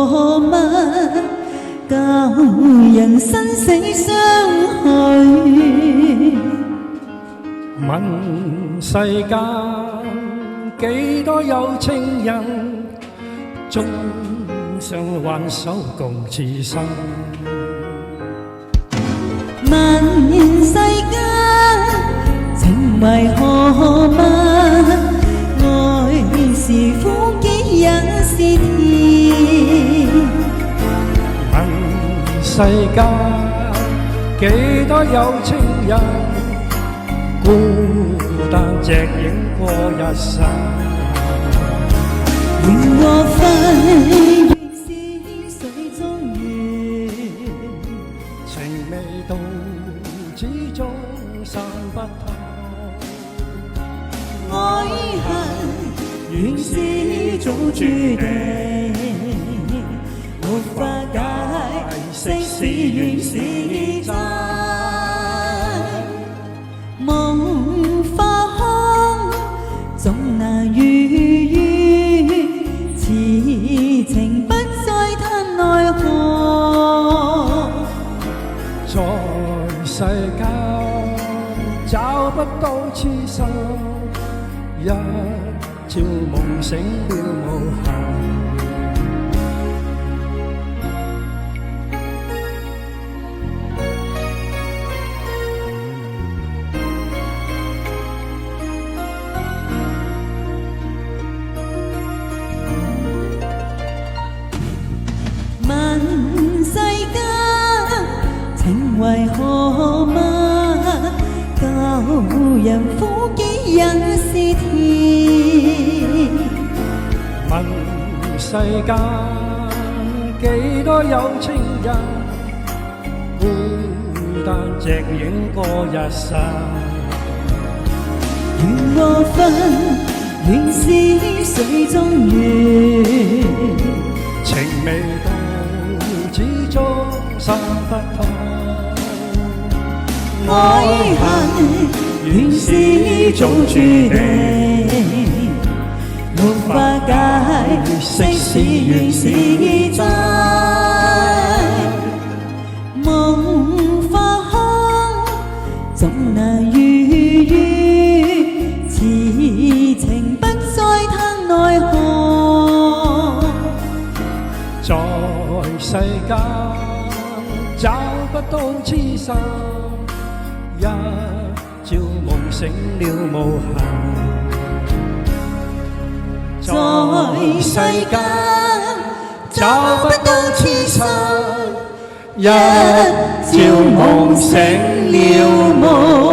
何物教人生死相許？問世間幾多有情人，終想挽手共此生。問世間情為何物？愛是苦澀也是甜。問世間幾多有情人，孤單隻影過一生。緣和份原是水中月，情未到始終散不透。愛恨原是早注定，沒法解釋是緣是真。夢化空，總那愉悅，此情不再嘆奈何。在世間找不到痴心，一朝夢醒了無限。問世間情為何物？教人苦澀也是甜。問世間幾多有情人，孤單隻影過一生。緣和份原是水中月，情未到始終散不透。愛恨原是早注定，沒法解釋是緣是真。夢化空，總那愉悅，此情不再嘆奈何。在世間找不到痴心，一朝夢醒了無限。在世間找不到痴心，一朝夢醒了無限。